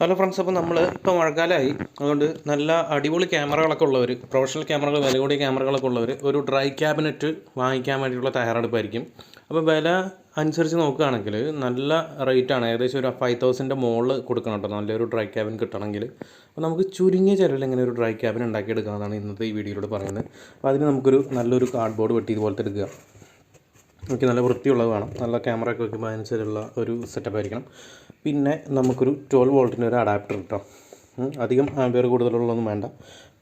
Hello friends, അപ്പോൾ നമ്മൾ ഇപ്പോൾ മഴക്കാലമായി, അതുകൊണ്ട് നല്ല അടിപൊളി ക്യാമറകളൊക്കെ ഉള്ളവർ, പ്രൊഫഷണൽ ക്യാമറകൾ, വില കൂടിയ ക്യാമറകളൊക്കെ ഉള്ളവർ ഒരു ഡ്രൈ ക്യാബിനറ്റ് വാങ്ങിക്കാൻ വേണ്ടിയിട്ടുള്ള തയ്യാറെടുപ്പായിരിക്കും. അപ്പോൾ വില അനുസരിച്ച് നോക്കുകയാണെങ്കിൽ നല്ല റേറ്റാണ്, ഏകദേശം ഒരു 5,000 മുകളിൽ കൊടുക്കണം കേട്ടോ നല്ലൊരു ഡ്രൈ ക്യാബിൻ കിട്ടണമെങ്കിൽ. അപ്പോൾ നമുക്ക് ചുരുങ്ങിയ ചിലവിൽ എങ്ങനെ ഒരു ഡ്രൈ ക്യാബിൻ ഉണ്ടാക്കിയെടുക്കാമെന്നാണ് ഇന്നത്തെ ഈ വീഡിയോയിലൂടെ പറയുന്നത്. അപ്പോൾ അതിന് നമുക്കൊരു നല്ലൊരു കാർഡ്ബോർഡ് വെട്ടി ഇതുപോലത്തെ എടുക്കുക. നമുക്ക് നല്ല വൃത്തിയുള്ളത് വേണം, നല്ല ക്യാമറ ഒക്കെ വയ്ക്കുമ്പോൾ അതിനനുസരിച്ചുള്ള ഒരു സെറ്റപ്പ് ആയിരിക്കണം. പിന്നെ നമുക്കൊരു 12 വോൾട്ടിൻ്റെ ഒരു അഡാപ്റ്റർ കിട്ടാം, അധികം ആംപിയർ കൂടുതലുള്ളതൊന്നും വേണ്ട.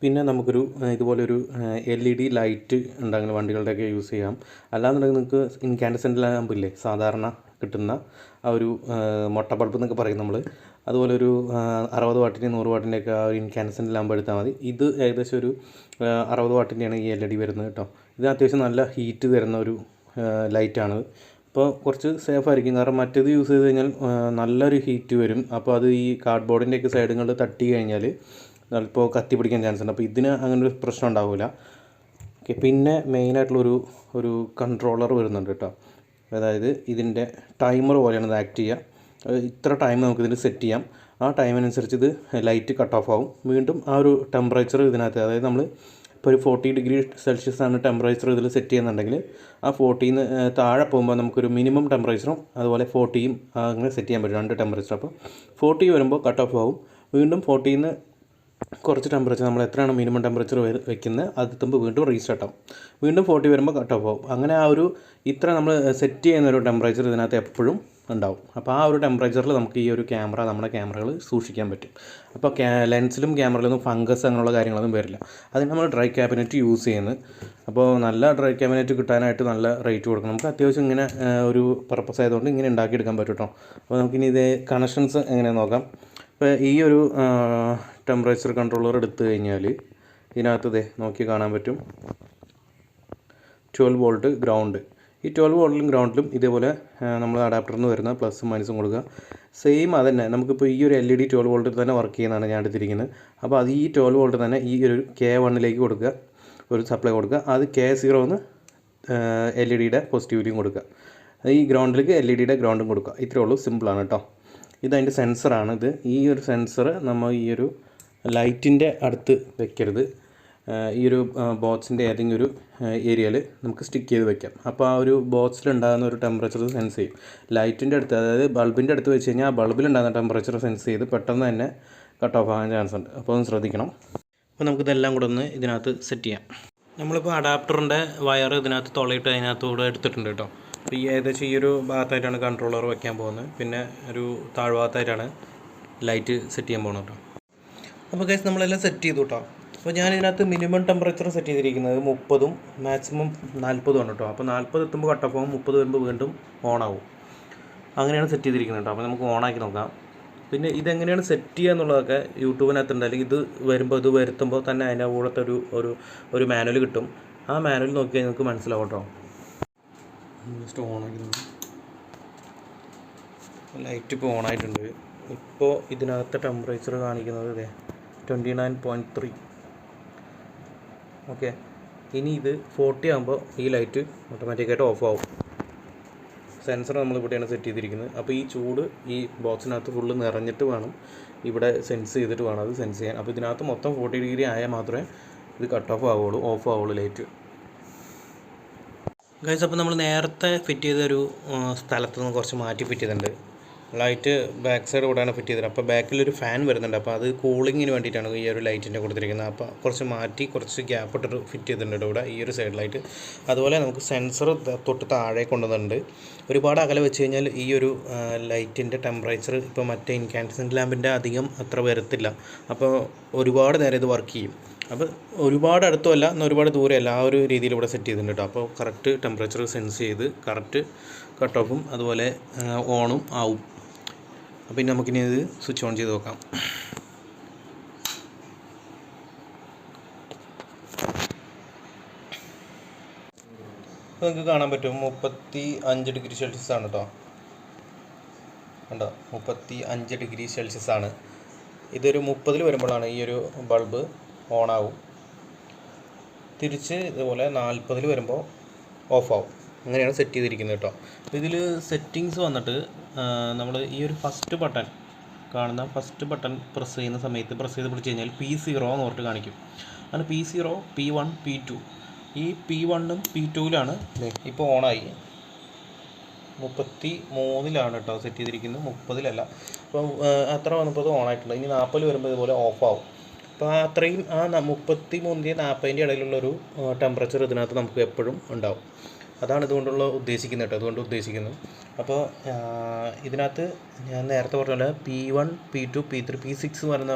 പിന്നെ നമുക്കൊരു ഇതുപോലൊരു LED ലൈറ്റ് ഉണ്ടെങ്കിൽ വണ്ടികളുടെയൊക്കെ യൂസ് ചെയ്യാം. അല്ലാന്നുണ്ടെങ്കിൽ നിങ്ങൾക്ക് ഇൻകാൻഡസെൻ്റ് ലാമ്പില്ലേ, സാധാരണ കിട്ടുന്ന ആ ഒരു മൊട്ട ബൾബ് എന്നൊക്കെ പറയും നമ്മൾ, അതുപോലെ ഒരു 60 വാട്ടിൻ്റെ 100 വാട്ടിൻ്റെയൊക്കെ ആ ഒരു ഇൻകാൻഡസെൻ്റ് ലാമ്പ് എടുത്താൽ മതി. ഇത് ഏകദേശം ഒരു 60 വാട്ടിൻ്റെയാണ് ഈ LED വരുന്നത് കേട്ടോ. ഇത് അത്യാവശ്യം നല്ല ഹീറ്റ് തരുന്ന ഒരു ലൈറ്റാണ്. അപ്പോൾ കുറച്ച് സേഫ് ആയിരിക്കും, കാരണം മറ്റേത് യൂസ് ചെയ്ത് കഴിഞ്ഞാൽ നല്ലൊരു ഹീറ്റ് വരും. അപ്പോൾ അത് ഈ കാർഡ്ബോർഡിൻ്റെയൊക്കെ സൈഡുകളിൽ തട്ടി കഴിഞ്ഞാൽ ചിലപ്പോൾ കത്തി പിടിക്കാൻ ചാൻസ് ഉണ്ട്. അപ്പോൾ ഇതിന് അങ്ങനെ ഒരു പ്രശ്നം ഉണ്ടാവില്ല. ഓക്കെ, പിന്നെ മെയിനായിട്ടുള്ളൊരു ഒരു കൺട്രോളർ വരുന്നുണ്ട് കേട്ടോ. അതായത് ഇതിൻ്റെ ടൈമർ പോലെയാണ് ഇത് ആക്ട് ചെയ്യുക. ഇത്ര ടൈം നമുക്കിതിന് സെറ്റ് ചെയ്യാം. ആ ടൈമിനനുസരിച്ച് ഇത് ലൈറ്റ് കട്ട് ഓഫ് ആവും. വീണ്ടും ആ ഒരു ടെമ്പറേച്ചർ ഇതിനകത്ത്, അതായത് നമ്മൾ ഇപ്പോൾ ഒരു 40 ഡിഗ്രി സെൽഷ്യസ് ആണ് ടെമ്പറേച്ചർ ഇതിൽ സെറ്റ് ചെയ്യുന്നുണ്ടെങ്കിൽ ആ 40ന് താഴെ പോകുമ്പോൾ നമുക്കൊരു മിനിമം ടെമ്പറേച്ചറും അതുപോലെ 40യും അങ്ങനെ സെറ്റ് ചെയ്യാൻ പറ്റും, 2 ടെമ്പറേച്ചർ. അപ്പോൾ 40 വരുമ്പോൾ കട്ട് ഓഫ് ആവും. വീണ്ടും 40ന്ന് കുറച്ച് ടെമ്പറേച്ചർ, നമ്മൾ എത്രയാണ് മിനിമം ടെമ്പറേച്ചർ വെക്കുന്നത് അത് എത്തുമ്പോൾ വീണ്ടും റീസ്റ്റാർട്ട് ആവും. വീണ്ടും 40 വരുമ്പോൾ കട്ട് ഓഫ് ആവും. അങ്ങനെ ആ ഒരു ഇത്ര നമ്മൾ സെറ്റ് ചെയ്യുന്ന ഒരു ടെമ്പറേച്ചർ ഇതിനകത്ത് എപ്പോഴും ഉണ്ടാവും. അപ്പോൾ ആ ഒരു ടെമ്പറേച്ചറിൽ നമുക്ക് ഈ ഒരു ക്യാമറ, നമ്മുടെ ക്യാമറകൾ സൂക്ഷിക്കാൻ പറ്റും. അപ്പോൾ ലെൻസിലും ക്യാമറയിലൊന്നും ഫംഗസ് അങ്ങനെയുള്ള കാര്യങ്ങളൊന്നും വരില്ല. അതിന് നമ്മൾ ഡ്രൈ ക്യാബിനറ്റ് യൂസ് ചെയ്യുന്നത്. അപ്പോൾ നല്ല ഡ്രൈ ക്യാബിനറ്റ് കിട്ടാനായിട്ട് നല്ല റേറ്റ് കൊടുക്കണം. നമുക്ക് അത്യാവശ്യം ഇങ്ങനെ ഒരു പർപ്പസ് ആയതുകൊണ്ട് ഇങ്ങനെ ഉണ്ടാക്കിയെടുക്കാൻ പറ്റും കേട്ടോ. അപ്പോൾ നമുക്കിനി ഇത് കണക്ഷൻസ് എങ്ങനെ നോക്കാം. ഇപ്പോൾ ഈ ഒരു ടെമ്പറേച്ചർ കൺട്രോളർ എടുത്തു കഴിഞ്ഞാൽ ഇതിനകത്ത് നോക്കി കാണാൻ പറ്റും 12 വോൾട്ട് ഗ്രൗണ്ട്. ഈ 12 വോൾട്ടിലും ഗ്രൗണ്ടിലും ഇതേപോലെ നമ്മൾ അഡാപ്റ്ററിൽ നിന്ന് വരുന്ന പ്ലസും മൈനസും കൊടുക്കുക. സെയിം അതന്നെ നമുക്കിപ്പോൾ ഈ ഒരു LED 12 വോൾട്ടിൽ തന്നെ വർക്ക് ചെയ്യുന്നതാണ് ഞാൻ എടുത്തിരിക്കുന്നത്. അപ്പോൾ അത് ഈ 12 വോൾട്ട് തന്നെ ഈ ഒരു K1ലേക്ക് കൊടുക്കുക, ഒരു സപ്ലൈ കൊടുക്കുക. അത് K0 എന്ന് LED പോസിറ്റീവിറ്റിയും കൊടുക്കുക. ഈ ഗ്രൗണ്ടിലേക്ക് LED ഗ്രൗണ്ടും കൊടുക്കുക. ഇത്രയേ ഉള്ളൂ, സിമ്പിളാണ് കേട്ടോ. ഇതതിൻ്റെ സെൻസറാണ്. ഈ ഒരു സെൻസർ നമ്മൾ ഈ ഒരു ലൈറ്റിൻ്റെ അടുത്ത് വെക്കരുത്. ഈ ഒരു ബോക്സിൻ്റെ ഏതെങ്കിലും ഒരു ഏരിയയിൽ നമുക്ക് സ്റ്റിക്ക് ചെയ്ത് വെക്കാം. അപ്പോൾ ആ ഒരു ബോക്സിലുണ്ടാകുന്ന ഒരു ടെമ്പറേച്ചർ സെൻസ് ചെയ്യും. ലൈറ്റിൻ്റെ അടുത്ത്, അതായത് ബൾബിൻ്റെ അടുത്ത് വെച്ച് കഴിഞ്ഞാൽ ആ ബൾബിലുണ്ടാകുന്ന ടെമ്പറേച്ചർ സെൻസ് ചെയ്ത് പെട്ടെന്ന് തന്നെ കട്ട് ഓഫ് ആകാൻ ചാൻസ് ഉണ്ട്. അപ്പോൾ ഒന്ന് ശ്രദ്ധിക്കണം. അപ്പോൾ നമുക്കിതെല്ലാം കൂടെ ഒന്ന് ഇതിനകത്ത് സെറ്റ് ചെയ്യാം. നമ്മളിപ്പോൾ അഡാപ്റ്ററിൻ്റെ വയർ ഇതിനകത്ത് തുളയിട്ട് അതിനകത്തൂടെ എടുത്തിട്ടുണ്ട് കേട്ടോ. അപ്പോൾ ഈ ഏകദേശം ഈ ഒരു ഭാഗത്തായിട്ടാണ് കൺട്രോളർ വയ്ക്കാൻ പോകുന്നത്. പിന്നെ ഒരു താഴ്ഭാഗത്തായിട്ടാണ് ലൈറ്റ് സെറ്റ് ചെയ്യാൻ പോകുന്നത് കേട്ടോ. അപ്പോൾ ഗൈസ് നമ്മളെല്ലാം സെറ്റ് ചെയ്തു കേട്ടോ. അപ്പോൾ ഞാനിതിനകത്ത് മിനിമം ടെമ്പറേച്ചർ സെറ്റ് ചെയ്തിരിക്കുന്നത് 30ഉം മാക്സിമം 40ഉം ആണ് കേട്ടോ. അപ്പോൾ 40 എത്തുമ്പോൾ കട്ട് ഓഫ് ആവും, 30 വരുമ്പോൾ വീണ്ടും ഓണാവും. അങ്ങനെയാണ് സെറ്റ് ചെയ്തിരിക്കുന്നത് കേട്ടോ. അപ്പോൾ നമുക്ക് ഓണാക്കി നോക്കാം. പിന്നെ ഇതെങ്ങനെയാണ് സെറ്റ് ചെയ്യുക എന്നുള്ളതൊക്കെ യൂട്യൂബിനകത്തുണ്ട്. അല്ലെങ്കിൽ ഇത് വരുത്തുമ്പോൾ തന്നെ അതിൻ്റെ കൂടത്തെ ഒരു മാനുവൽ കിട്ടും. ആ മാനുവൽ നോക്കിയാൽ നിങ്ങൾക്ക് മനസ്സിലാവും കേട്ടോ. ജസ്റ്റ് ഓണാക്കി നോക്കാം. ലൈറ്റ് ഇപ്പോൾ ഓണായിട്ടുണ്ട്. ഇപ്പോൾ ഇതിനകത്തെ ടെമ്പറേച്ചർ കാണിക്കുന്നത് 29.3. ഓക്കെ, ഇനി ഇത് 40 ആകുമ്പോൾ ഈ ലൈറ്റ് ഓട്ടോമാറ്റിക്കായിട്ട് ഓഫ് ആവും. സെൻസർ നമ്മൾ ഇവിടെയാണ് സെറ്റ് ചെയ്തിരിക്കുന്നത്. അപ്പോൾ ഈ ചൂട് ഈ ബോക്സിനകത്ത് ഫുള്ള് നിറഞ്ഞിട്ട് വേണം, ഇവിടെ സെൻസ് ചെയ്തിട്ട് വേണം അത് സെൻസ് ചെയ്യാൻ. അപ്പോൾ ഇതിനകത്ത് മൊത്തം 40 ഡിഗ്രി ആയാൽ മാത്രമേ ഇത് കട്ട് ഓഫ് ആവുള്ളൂ, ഓഫ് ആവുള്ളൂ ലൈറ്റ്. ഗൈസ്, അപ്പോൾ നമ്മൾ നേരത്തെ ഫിറ്റ് ചെയ്തൊരു സ്ഥലത്ത് നിന്ന് കുറച്ച് മാറ്റി ഫിറ്റ് ചെയ്തിട്ടുണ്ട്. ലൈറ്റ് ബാക്ക് സൈഡ് കൂടെയാണ് ഫിറ്റ് ചെയ്തത്. അപ്പോൾ ബാക്കിലൊരു ഫാൻ വരുന്നുണ്ട്. അപ്പോൾ അത് കൂളിങ്ങിന് വേണ്ടിയിട്ടാണ് ഈ ഒരു ലൈറ്റിൻ്റെ കൊടുത്തിരിക്കുന്നത്. അപ്പോൾ കുറച്ച് മാറ്റി കുറച്ച് ഗ്യാപ്പ് ഇട്ടിട്ട് ഫിറ്റ് ചെയ്തിട്ടുണ്ട് ഇവിടെ ഈ ഒരു സൈഡിലായിട്ട്. അതുപോലെ നമുക്ക് സെൻസർ തൊട്ട് താഴെ കൊണ്ടുവന്നിട്ടുണ്ട്. ഒരുപാട് അകലെ വെച്ച് കഴിഞ്ഞാൽ ഈ ഒരു ലൈറ്റിൻ്റെ ടെമ്പറേച്ചർ ഇപ്പോൾ മറ്റേ ഇൻകാൻഡസെൻ്റ് ലാമ്പിൻ്റെ അധികം അത്ര വരത്തില്ല. അപ്പോൾ ഒരുപാട് നേരം ഇത് വർക്ക് ചെയ്യും. അപ്പോൾ ഒരുപാട് അടുത്തുമല്ല എന്നാൽ ഒരുപാട് ദൂരമല്ല, ആ ഒരു രീതിയിൽ ഇവിടെ സെറ്റ് ചെയ്തിട്ടുണ്ട് കേട്ടോ. അപ്പോൾ കറക്റ്റ് ടെമ്പറേച്ചർ സെൻസ് ചെയ്ത് കറക്റ്റ് കട്ട് ഓഫും അതുപോലെ ഓണും ആവും. അപ്പോൾ ഇനി നമുക്കിനി ഇത് സ്വിച്ച് ഓൺ ചെയ്ത് നോക്കാം. അപ്പോൾ നിങ്ങൾക്ക് കാണാൻ പറ്റും 35 ഡിഗ്രി സെൽഷ്യസ് ആണ് കേട്ടോ. കണ്ടോ, 35 ഡിഗ്രി സെൽഷ്യസ് ആണ്. ഇതൊരു 30 വരുമ്പോഴാണ് ഈ ഒരു ബൾബ് ഓണാവും. തിരിച്ച് ഇതുപോലെ 40 വരുമ്പോൾ ഓഫ് ആവും. അങ്ങനെയാണ് സെറ്റ് ചെയ്തിരിക്കുന്നത് കേട്ടോ. ഇതിൽ സെറ്റിങ്സ് വന്നിട്ട് നമ്മൾ ഈ ഒരു ഫസ്റ്റ് ബട്ടൺ കാണുന്ന ഫസ്റ്റ് ബട്ടൺ പ്രസ് ചെയ്ത് പിടിച്ച് കഴിഞ്ഞാൽ P0 എന്ന് പറഞ്ഞിട്ട് കാണിക്കും. അങ്ങനെ P0, P1, P2 ഈ P1ഉം P2യിലാണ് ഇപ്പോൾ ഓണായി. 33ലാണ് കേട്ടോ സെറ്റ് ചെയ്തിരിക്കുന്നത്, 30-ലല്ല. അപ്പോൾ അത്ര വന്നപ്പോൾ അത് ഓണായിട്ടുണ്ട്. ഇനി 40 വരുമ്പോൾ ഇതുപോലെ ഓഫാവും. അപ്പോൾ അത്രയും 33-ൻ്റെയും 40-ൻ്റെയും ഇടയിലുള്ളൊരു ടെമ്പറേച്ചർ ഇതിനകത്ത് നമുക്ക് എപ്പോഴും ഉണ്ടാവും. അതാണ് ഇതുകൊണ്ടുള്ള ഉദ്ദേശിക്കുന്നത് കേട്ടോ, അതുകൊണ്ട് ഉദ്ദേശിക്കുന്നത്. അപ്പോൾ ഇതിനകത്ത് ഞാൻ നേരത്തെ പറഞ്ഞ പോലെ P1, P2, P3, P6 വരുന്ന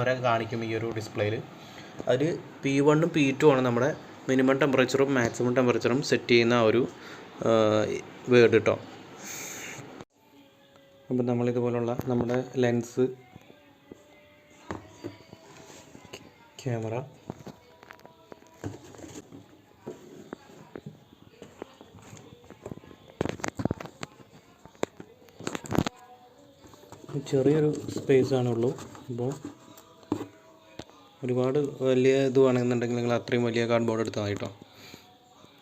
വരെ കാണിക്കും ഈ ഒരു ഡിസ്പ്ലേയിൽ. അതിൽ P1ഉം P2 ആണ് നമ്മുടെ മിനിമം ടെമ്പറേച്ചറും മാക്സിമം ടെമ്പറേച്ചറും സെറ്റ് ചെയ്യുന്ന ആ ഒരു വേർഡ് കേട്ടോ. അപ്പം നമ്മളിതുപോലുള്ള നമ്മുടെ ലെൻസ്, ക്യാമറ, ചെറിയൊരു സ്പേസാണുള്ളൂ. അപ്പോൾ ഒരുപാട് വലിയ ഇത് വേണമെന്നുണ്ടെങ്കിൽ നിങ്ങൾ അത്രയും വലിയ കാർഡ് ബോർഡ് എടുത്താൽ മതി കേട്ടോ.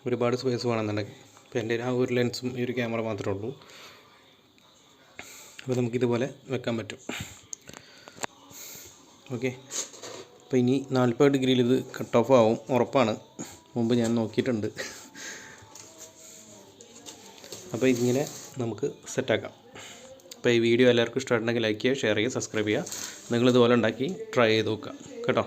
ഒരുപാട് സ്പേസ് വേണമെന്നുണ്ടെങ്കിൽ. ഇപ്പോൾ എൻ്റെ ആ ഒരു ലെൻസും ഈ ഒരു ക്യാമറ മാത്രമേ ഉള്ളൂ. അപ്പോൾ നമുക്കിതുപോലെ വെക്കാൻ പറ്റും. ഓക്കെ, അപ്പോൾ ഇനി 40 ഡിഗ്രിയിൽ ഇത് കട്ട് ഓഫ് ആവും, ഉറപ്പാണ്. മുമ്പ് ഞാൻ നോക്കിയിട്ടുണ്ട്. അപ്പോൾ ഇങ്ങനെ നമുക്ക് സെറ്റാക്കാം. അപ്പോൾ ഈ വീഡിയോ എല്ലാവർക്കും ഇഷ്ടമായിട്ടുണ്ടെങ്കിൽ ലൈക്ക് ചെയ്യുക, ഷെയർ ചെയ്യുക, സബ്സ്ക്രൈബ് ചെയ്യുക. നിങ്ങളിതുപോലെ ഉണ്ടാക്കി ട്രൈ ചെയ്ത് നോക്കുക കേട്ടോ.